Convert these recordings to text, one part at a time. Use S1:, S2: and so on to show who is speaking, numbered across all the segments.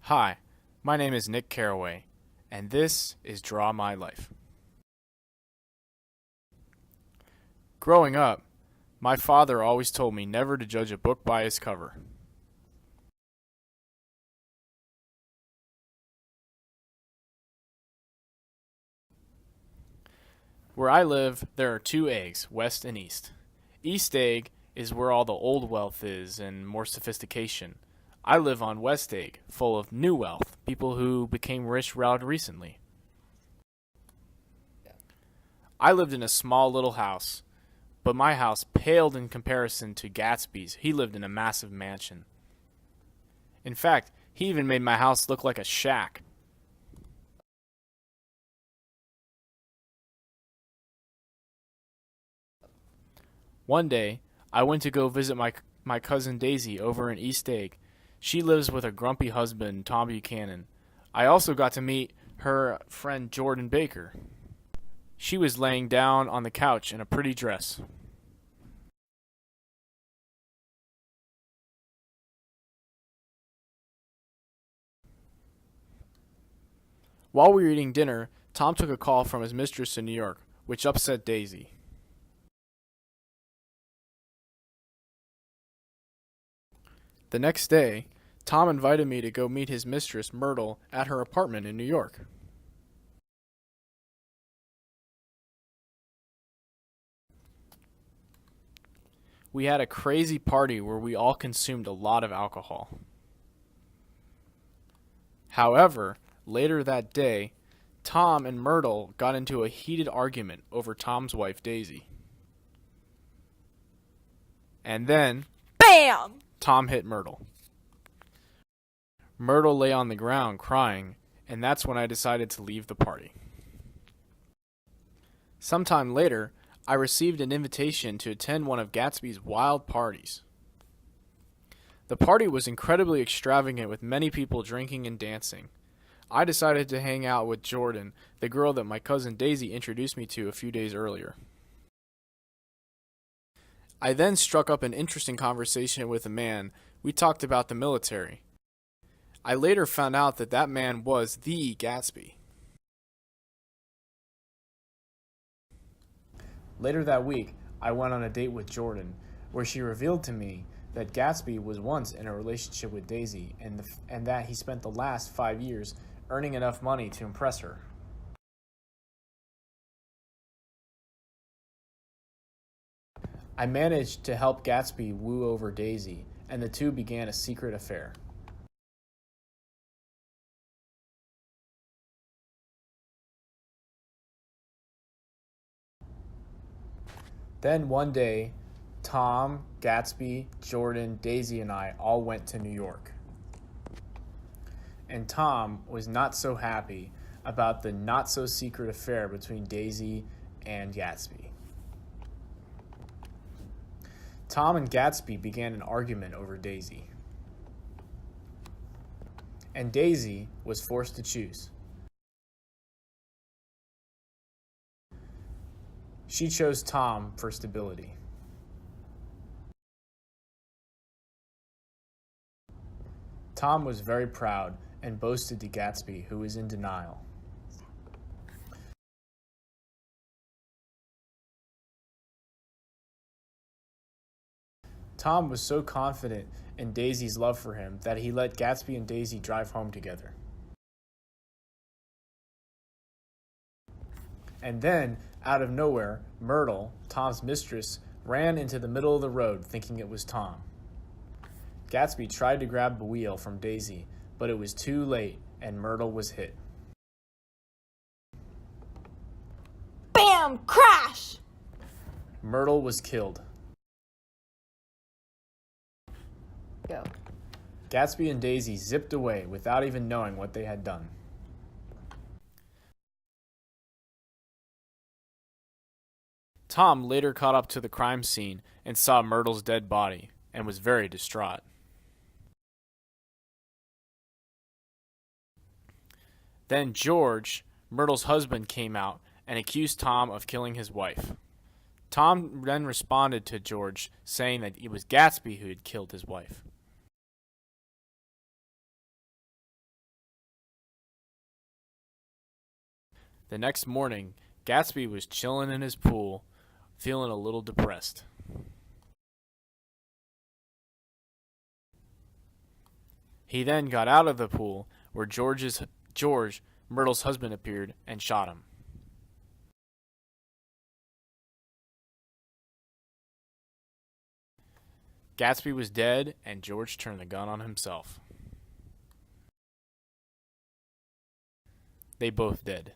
S1: Hi, my name is Nick Carraway, and this is Draw My Life. Growing up, my father always told me never to judge a book by its cover. Where I live, there are two eggs, west and east. East egg is where all the old wealth is and more sophistication. I live on West egg, full of new wealth, people who became rich rather recently. I lived in a small little house, but my house paled in comparison to Gatsby's. He lived in a massive mansion. In fact, he even made my house look like a shack. One day, I went to go visit my cousin Daisy over in East Egg. She lives with a grumpy husband, Tom Buchanan. I also got to meet her friend Jordan Baker. She was laying down on the couch in a pretty dress. While we were eating dinner, Tom took a call from his mistress in New York, which upset Daisy. The next day, Tom invited me to go meet his mistress, Myrtle, at her apartment in New York. We had a crazy party where we all consumed a lot of alcohol. However, later that day, Tom and Myrtle got into a heated argument over Tom's wife, Daisy. And then,
S2: BAM!
S1: Tom hit Myrtle. Myrtle lay on the ground crying, and that's when I decided to leave the party. Sometime later, I received an invitation to attend one of Gatsby's wild parties. The party was incredibly extravagant with many people drinking and dancing. I decided to hang out with Jordan, the girl that my cousin Daisy introduced me to a few days earlier. I then struck up an interesting conversation with a man. We talked about the military. I later found out that that man was the Gatsby. Later that week, I went on a date with Jordan, where she revealed to me that Gatsby was once in a relationship with Daisy and that he spent the last 5 years earning enough money to impress her. I managed to help Gatsby woo over Daisy, and the two began a secret affair. Then one day, Tom, Gatsby, Jordan, Daisy, and I all went to New York. And Tom was not so happy about the not-so-secret affair between Daisy and Gatsby. Tom and Gatsby began an argument over Daisy. And Daisy was forced to choose. She chose Tom for stability. Tom was very proud and boasted to Gatsby, who was in denial. Tom was so confident in Daisy's love for him that he let Gatsby and Daisy drive home together. And then, out of nowhere, Myrtle, Tom's mistress, ran into the middle of the road thinking it was Tom. Gatsby tried to grab the wheel from Daisy, but it was too late and Myrtle was hit.
S2: BAM! Crash!
S1: Myrtle was killed.
S2: Go.
S1: Gatsby and Daisy zipped away without even knowing what they had done. Tom later caught up to the crime scene and saw Myrtle's dead body and was very distraught. Then George, Myrtle's husband, came out and accused Tom of killing his wife. Tom then responded to George, saying that it was Gatsby who had killed his wife. The next morning, Gatsby was chilling in his pool, feeling a little depressed. He then got out of the pool where George, Myrtle's husband, appeared and shot him. Gatsby was dead, and George turned the gun on himself. They both did.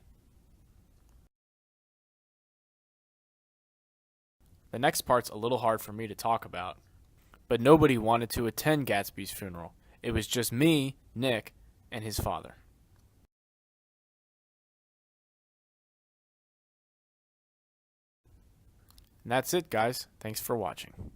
S1: The next part's a little hard for me to talk about, but nobody wanted to attend Gatsby's funeral. It was just me, Nick, and his father. And that's it, guys. Thanks for watching.